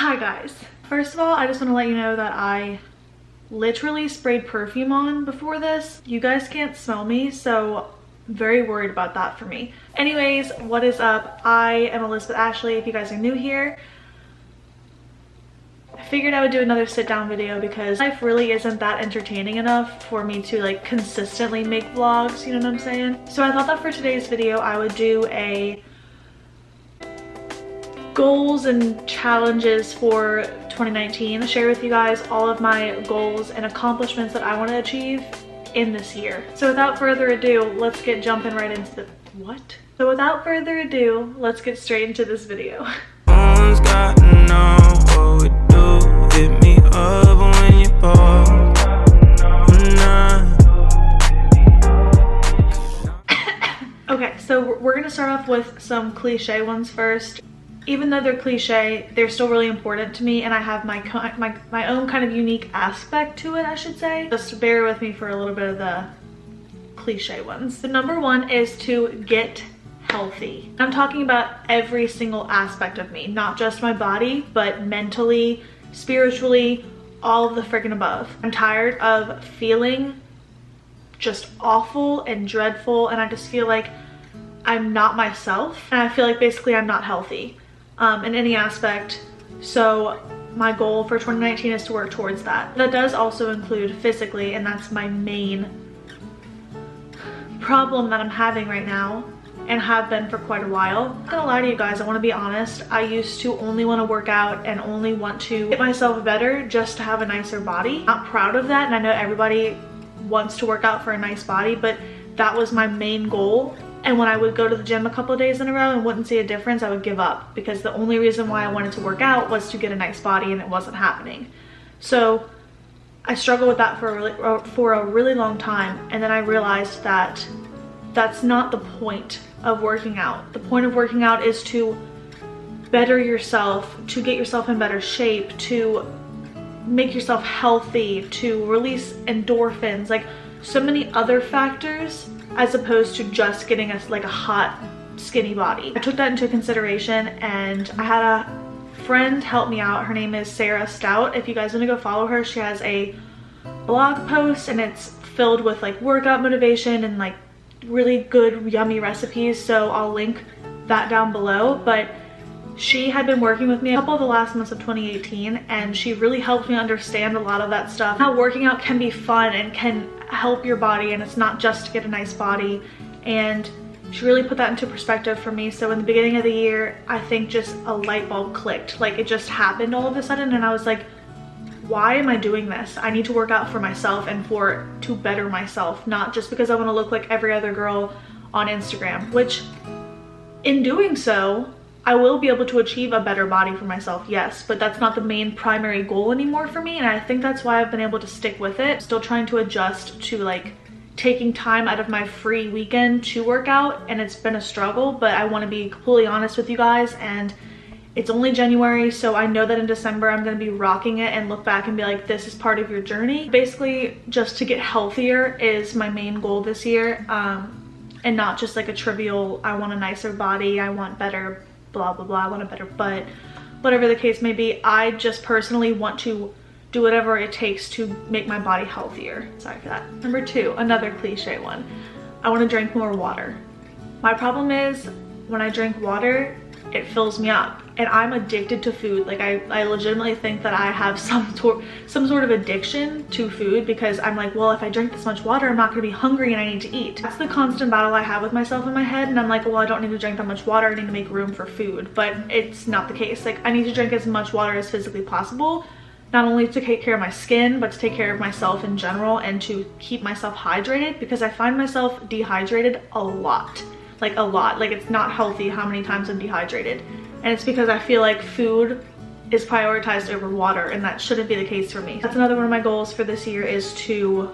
Hi guys. First of all, I just want to let you know that I literally sprayed perfume on before this. You guys can't smell me, so I'm very worried about that for me. Anyways, what is up? I am Elizabeth Ashley if you guys are new here. I figured I would do another sit down video because life really isn't that entertaining enough for me to like consistently make vlogs, you know what I'm saying? So I thought that for today's video I would do a goals and challenges for 2019. Share with you guys all of my goals and accomplishments that I want to achieve in this year. So without further ado, let's get jumping right into the So without further ado, let's get straight into this video. Okay, so we're gonna start off with some cliche ones first. Even though they're cliche, they're still really important to me, and I have my own kind of unique aspect to it, I should say. Just bear with me for a little bit of the cliche ones. The number one is to get healthy. I'm talking about every single aspect of me, not just my body, but mentally, spiritually, all of the friggin' above. I'm tired of feeling just awful and dreadful, and I just feel like I'm not myself, and I feel like basically I'm not healthy in any aspect. So my goal for 2019 is to work towards that. That does also include physically, and that's my main problem that I'm having right now and have been for quite a while. I'm not gonna lie to you guys, I want to be honest. I used to only want to work out and only want to get myself better just to have a nicer body. I'm not proud of that, and I know everybody wants to work out for a nice body, but that was my main goal. And when I would go to the gym a couple of days in a row and wouldn't see a difference, I would give up, because the only reason why I wanted to work out was to get a nice body, and it wasn't happening. So I struggled with that for a really long time, and then I realized that that's not the point of working out. The point of working out is to better yourself, to get yourself in better shape, to make yourself healthy, to release endorphins, like so many other factors, as opposed to just getting a hot skinny body. I took that into consideration, and I had a friend help me out. Her name is Sarah Stout. If you guys want to go follow her, she has a blog post, and it's filled with like workout motivation and like really good yummy recipes, so I'll link that down below. But she had been working with me a couple of the last months of 2018, and she really helped me understand a lot of that stuff. How working out can be fun and can help your body, and it's not just to get a nice body. And she really put that into perspective for me. So in the beginning of the year, I think just a light bulb clicked. Like it just happened all of a sudden, and I was like, why am I doing this? I need to work out for myself and to better myself, not just because I want to look like every other girl on Instagram, which in doing so, I will be able to achieve a better body for myself, yes, but that's not the main primary goal anymore for me, and I think that's why I've been able to stick with it. Still trying to adjust to like taking time out of my free weekend to work out, and it's been a struggle, but I want to be completely honest with you guys, and it's only January, so I know that in December I'm going to be rocking it and look back and be like, this is part of your journey. Basically, just to get healthier is my main goal this year, and not just like a trivial, I want a nicer body, I want better blah blah blah, I want a better butt, whatever the case may be. I just personally want to do whatever it takes to make my body healthier. Sorry for that. Number two, another cliche one. I want to drink more water. My problem is when I drink water, it fills me up, and I'm addicted to food. Like I legitimately think that I have some sort of addiction to food, because I'm like, well, if I drink this much water, I'm not gonna be hungry and I need to eat. That's the constant battle I have with myself in my head, and I'm like, well, I don't need to drink that much water, I need to make room for food. But it's not the case. Like I need to drink as much water as physically possible, not only to take care of my skin, but to take care of myself in general and to keep myself hydrated, because I find myself dehydrated a lot. Like a lot. Like it's not healthy how many times I'm dehydrated, and it's because I feel like food is prioritized over water, and that shouldn't be the case for me. That's another one of my goals for this year, is to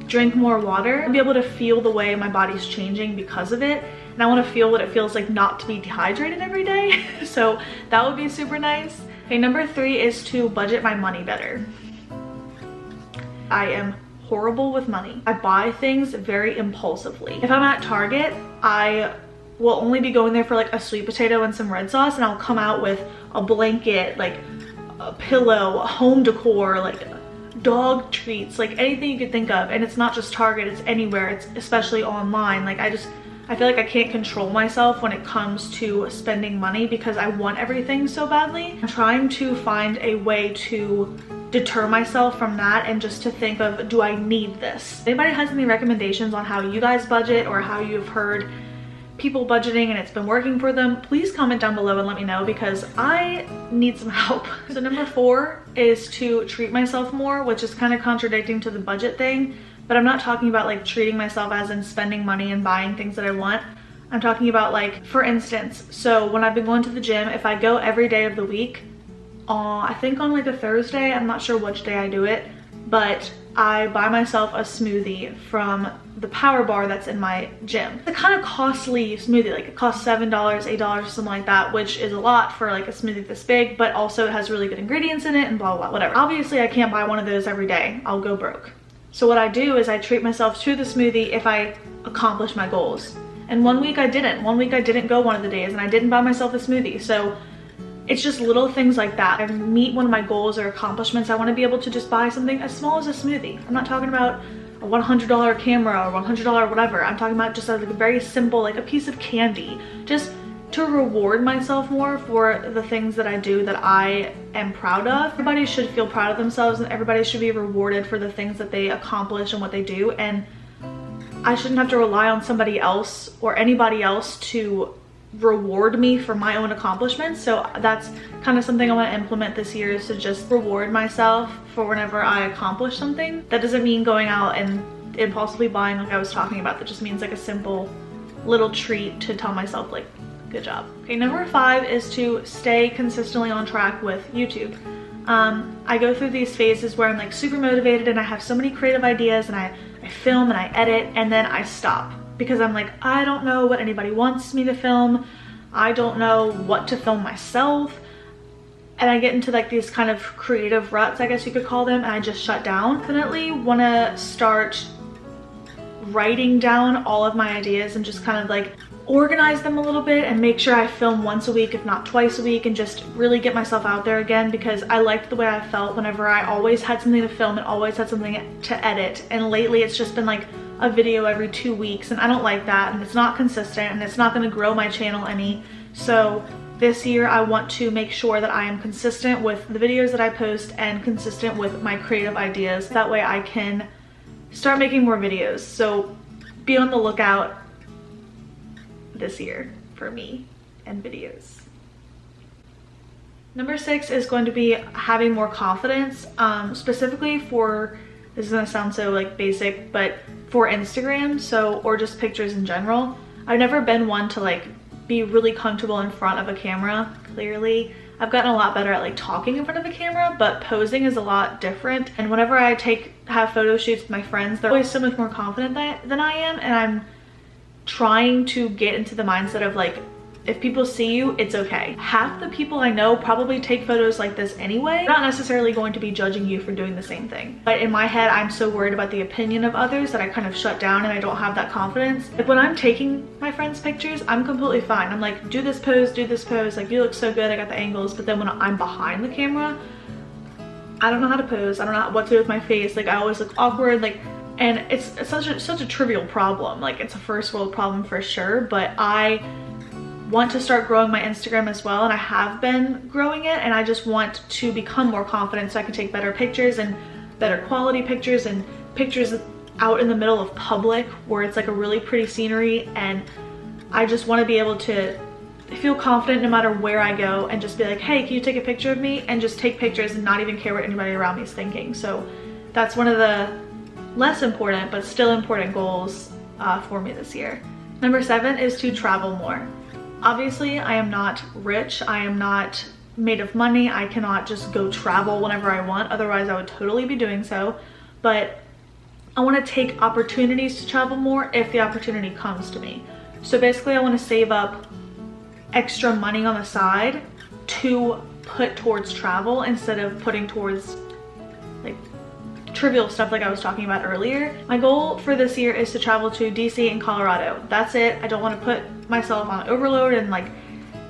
drink more water and be able to feel the way my body's changing because of it, and I want to feel what it feels like not to be dehydrated every day. So that would be super nice. Okay, number three is to budget my money better. I am horrible with money. I buy things very impulsively. If I'm at Target, I will only be going there for like a sweet potato and some red sauce, and I'll come out with a blanket, like a pillow, home decor, like dog treats, like anything you could think of. And it's not just Target, it's anywhere, it's especially online. Like I feel like I can't control myself when it comes to spending money because I want everything so badly. I'm trying to find a way to deter myself from that and just to think of, do I need this? If anybody has any recommendations on how you guys budget or how you've heard people budgeting and it's been working for them, please comment down below and let me know because I need some help. So number 4 is to treat myself more, which is kind of contradicting to the budget thing, but I'm not talking about like treating myself as in spending money and buying things that I want. I'm talking about, like, for instance, so when I've been going to the gym, if I go every day of the week, I think on like a Thursday, I'm not sure which day I do it, but I buy myself a smoothie from the Power Bar that's in my gym. It's a kind of costly smoothie, like it costs $7, $8 or something like that, which is a lot for like a smoothie this big, but also it has really good ingredients in it and blah, blah, blah, whatever. Obviously I can't buy one of those every day, I'll go broke. So what I do is I treat myself to the smoothie if I accomplish my goals. And one week I didn't. One week I didn't go one of the days and I didn't buy myself a smoothie. So it's just little things like that. I meet one of my goals or accomplishments, I want to be able to just buy something as small as a smoothie. I'm not talking about a $100 camera or $100 whatever. I'm talking about just like a very simple, like a piece of candy. Just to reward myself more for the things that I do that I am proud of. Everybody should feel proud of themselves and everybody should be rewarded for the things that they accomplish and what they do. And I shouldn't have to rely on somebody else or anybody else to reward me for my own accomplishments. So that's kind of something I want to implement this year, is to just reward myself for whenever I accomplish something. That doesn't mean going out and impulsively buying like I was talking about. That just means like a simple little treat to tell myself like, good job. Okay, number 5 is to stay consistently on track with YouTube. I go through these phases where I'm like super motivated and I have so many creative ideas and I film and I edit, and then I stop because I'm like, I don't know what anybody wants me to film. I don't know what to film myself. And I get into like these kind of creative ruts, I guess you could call them, and I just shut down. Definitely want to start writing down all of my ideas and just kind of like organize them a little bit and make sure I film once a week, if not twice a week, and just really get myself out there again, because I liked the way I felt whenever I always had something to film and always had something to edit. And lately it's just been like a video every 2 weeks, and I don't like that, and it's not consistent and it's not going to grow my channel any. So this year I want to make sure that I am consistent with the videos that I post and consistent with my creative ideas. That way I can start making more videos. So be on the lookout this year for me and videos. Number 6 is going to be having more confidence, specifically for, this is gonna sound so like basic, but for Instagram, so, or just pictures in general. I've never been one to like be really comfortable in front of a camera, clearly. I've gotten a lot better at like talking in front of a camera, but posing is a lot different. And whenever I have photo shoots with my friends, they're always so much more confident than I am, and I'm trying to get into the mindset of like, if people see you, it's okay. Half the people I know probably take photos like this anyway. They're not necessarily going to be judging you for doing the same thing. But in my head, I'm so worried about the opinion of others that I kind of shut down and I don't have that confidence. Like when I'm taking my friends' pictures, I'm completely fine. I'm like, do this pose, like you look so good, I got the angles. But then when I'm behind the camera, I don't know how to pose. I don't know what to do with my face. Like I always look awkward, like, and it's such a trivial problem. Like it's a first world problem for sure, but I want to start growing my Instagram as well, and I have been growing it, and I just want to become more confident so I can take better pictures and better quality pictures and pictures out in the middle of public where it's like a really pretty scenery. And I just want to be able to feel confident no matter where I go and just be like, hey, can you take a picture of me, and just take pictures and not even care what anybody around me is thinking. So that's one of the less important but still important goals for me this year. Number 7 is to travel more. Obviously, I am not rich. I am not made of money. I cannot just go travel whenever I want. Otherwise, I would totally be doing so. But I want to take opportunities to travel more if the opportunity comes to me. So basically, I want to save up extra money on the side to put towards travel instead of putting towards like trivial stuff like I was talking about earlier. My goal for this year is to travel to DC and Colorado. That's it. I don't want to put myself on overload and like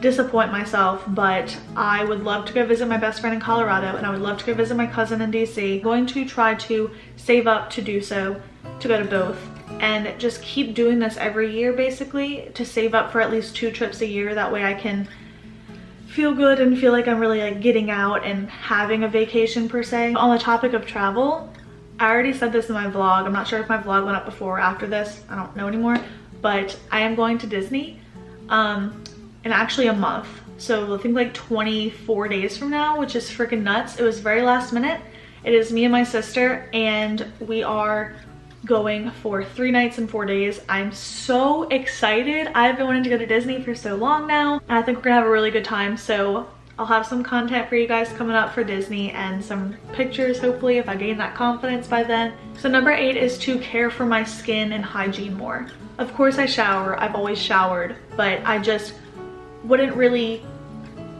disappoint myself, but I would love to go visit my best friend in Colorado, and I would love to go visit my cousin in DC. I'm going to try to save up to do so, to go to both, and just keep doing this every year basically, to save up for at least 2 trips a year. That way I can feel good and feel like I'm really like getting out and having a vacation per se. On the topic of travel, I already said this in my vlog. I'm not sure if my vlog went up before or after this. I don't know anymore, but I am going to Disney in actually a month. So I think like 24 days from now, which is freaking nuts. It was very last minute. It is me and my sister, and we are going for 3 nights and 4 days. I'm so excited. I've been wanting to go to Disney for so long now, and I think we're gonna have a really good time. So I'll have some content for you guys coming up for Disney and some pictures, hopefully, if I gain that confidence by then. So number 8 is to care for my skin and hygiene more. Of course I shower, I've always showered, but I just wouldn't really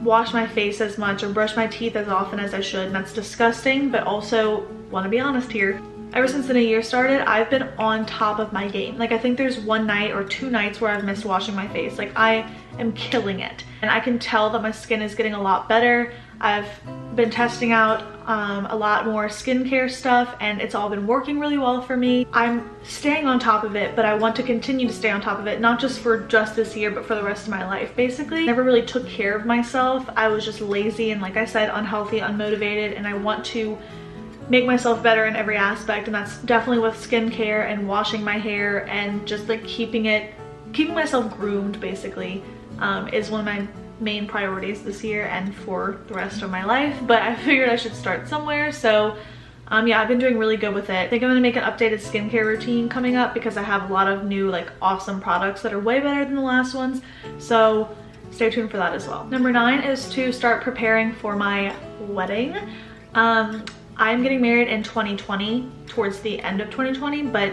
wash my face as much or brush my teeth as often as I should, and that's disgusting, but also want to be honest here. Ever since the new year started, I've been on top of my game. Like I think there's 1 night or 2 nights where I've missed washing my face. Like I am killing it, and I can tell that my skin is getting a lot better. I've been testing out a lot more skincare stuff, and it's all been working really well for me. I'm staying on top of it, but I want to continue to stay on top of it, not just for just this year, but for the rest of my life. Basically, never really took care of myself. I was just lazy and, like I said, unhealthy, unmotivated, and I want to make myself better in every aspect, and that's definitely with skincare and washing my hair and just like keeping myself groomed basically is one of my main priorities this year and for the rest of my life. But I figured I should start somewhere, so yeah, I've been doing really good with it. I think I'm gonna make an updated skincare routine coming up because I have a lot of new like awesome products that are way better than the last ones, so stay tuned for that as well. Number 9 is to start preparing for my wedding. I'm getting married in 2020, towards the end of 2020, but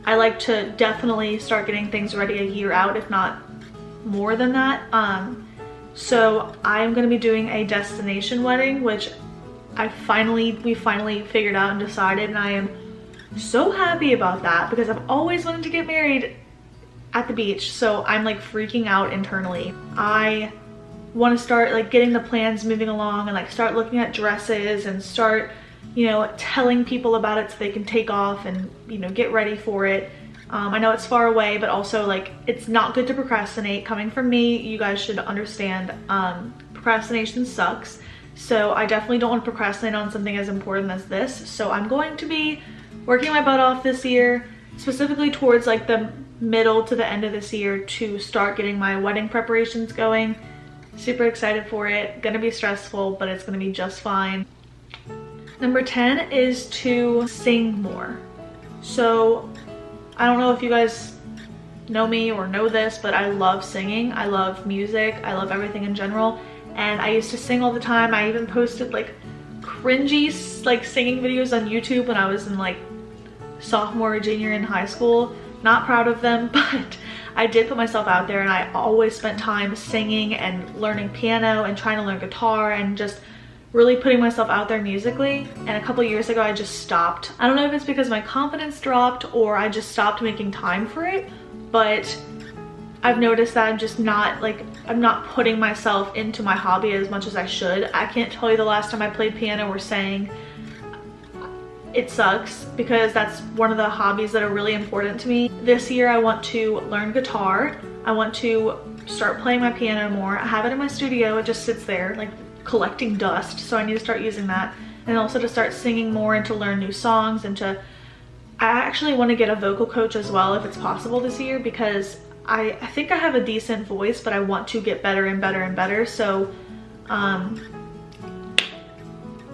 I like to definitely start getting things ready a year out, if not more than that. So I'm gonna be doing a destination wedding, which we finally figured out and decided, and I am so happy about that because I've always wanted to get married at the beach, so I'm like freaking out internally. I want to start like getting the plans moving along and like start looking at dresses and start, you know, telling people about it so they can take off and, you know, get ready for it. I know it's far away, but also like it's not good to procrastinate. Coming from me, you guys should understand procrastination sucks. So I definitely don't want to procrastinate on something as important as this. So I'm going to be working my butt off this year, specifically towards like the middle to the end of this year, to start getting my wedding preparations going. Super excited for it. Gonna be stressful, but it's gonna be just fine. Number 10 is to sing more. So I don't know if you guys know me or know this, but I love singing. I love music. I love everything in general. And I used to sing all the time. I even posted like cringy like singing videos on YouTube when I was in like sophomore or junior in high school. Not proud of them, but I did put myself out there, and I always spent time singing and learning piano and trying to learn guitar and just really putting myself out there musically. And a couple years ago I just stopped. I don't know if it's because my confidence dropped or I just stopped making time for it, but I've noticed that I'm not putting myself into my hobby as much as I should. I can't tell you the last time I played piano or sang. It sucks because that's one of the hobbies that are really important to me. This year I want to learn guitar. I want to start playing my piano more. I have it in my studio. It just sits there like collecting dust, so I need to start using that, and also to start singing more and to learn new songs, and I actually want to get a vocal coach as well if it's possible this year, because I think I have a decent voice, but I want to get better and better and better. So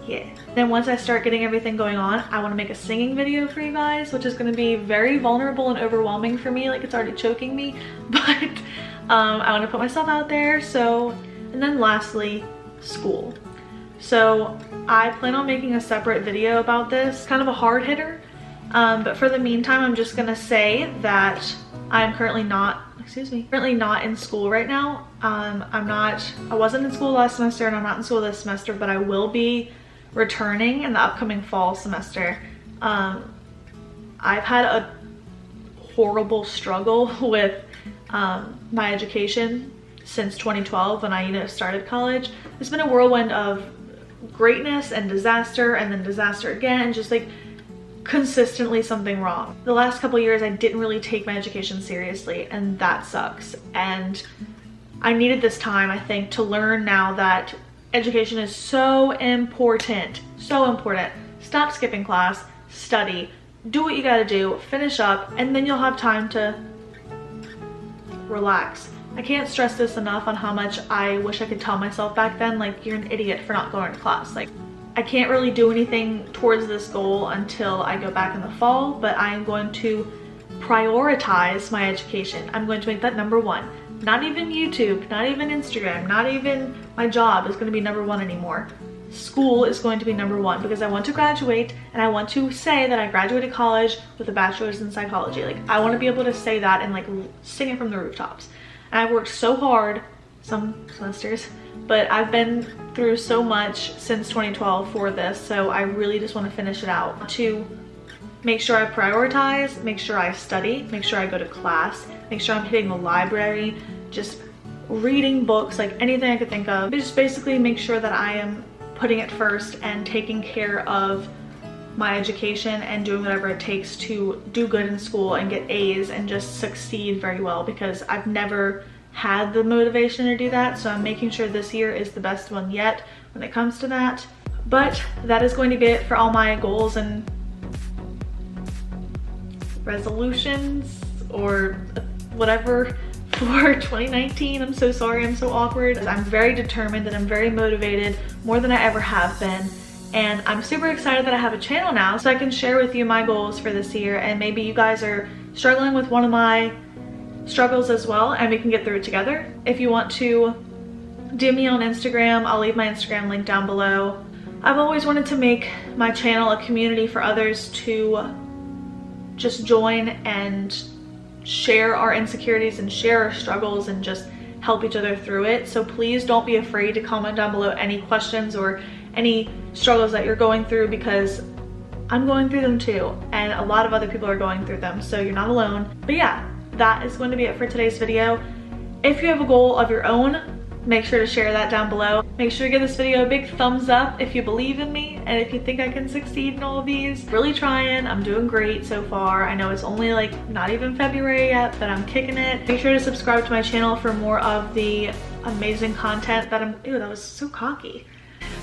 yeah. Then once I start getting everything going on, I want to make a singing video for you guys, which is going to be very vulnerable and overwhelming for me. Like, it's already choking me, but I want to put myself out there. So, and then lastly, school. So I plan on making a separate video about this, kind of a hard hitter, but for the meantime I'm just gonna say that I'm currently not in school right now. I wasn't in school last semester, and I'm not in school this semester, but I will be returning in the upcoming fall semester. I've had a horrible struggle with my education since 2012 when I started college. It's been a whirlwind of greatness and disaster, and then disaster again, just like consistently something wrong. The last couple years I didn't really take my education seriously, and that sucks. And I needed this time, I think, to learn now that education is so important, so important. Stop skipping class, study, do what you gotta do, finish up, and then you'll have time to relax. I can't stress this enough on how much I wish I could tell myself back then, like, you're an idiot for not going to class. Like, I can't really do anything towards this goal until I go back in the fall, but I am going to prioritize my education. I'm going to make that number one. Not even YouTube, not even Instagram, not even my job is going to be number one anymore. School is going to be number one, because I want to graduate, and I want to say that I graduated college with a bachelor's in psychology. Like, I want to be able to say that and like sing it from the rooftops. And I've worked so hard some semesters, but I've been through so much since 2012 for this, so I really just want to finish it out. To make sure I prioritize, make sure I study, make sure I go to class, make sure I'm hitting the library, just reading books, like anything I could think of. Just basically make sure that I am putting it first and taking care of my education and doing whatever it takes to do good in school and get A's and just succeed very well, because I've never had the motivation to do that. So I'm making sure this year is the best one yet when it comes to that. But that is going to be it for all my goals and resolutions or whatever for 2019. I'm so sorry, I'm so awkward. I'm very determined and I'm very motivated, more than I ever have been. And I'm super excited that I have a channel now so I can share with you my goals for this year, and maybe you guys are struggling with one of my struggles as well and we can get through it together. If you want to DM me on Instagram, I'll leave my Instagram link down below. I've always wanted to make my channel a community for others to just join and share our insecurities and share our struggles and just help each other through it. So please don't be afraid to comment down below any questions or any struggles that you're going through, because I'm going through them too, and a lot of other people are going through them, so you're not alone. But yeah, that is going to be it for today's video. If you have a goal of your own, make sure to share that down below. Make sure to give this video a big thumbs up if you believe in me and if you think I can succeed in all of these. Really trying, I'm doing great so far. I know it's only like not even February yet, but I'm kicking it. Make sure to subscribe to my channel for more of the amazing content that ew, that was so cocky.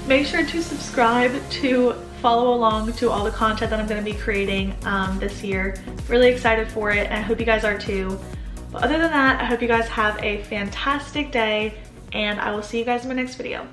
Make sure to subscribe to follow along to all the content that I'm going to be creating this year. Really excited for it, and I hope you guys are too. But other than that, I hope you guys have a fantastic day, and I will see you guys in my next video.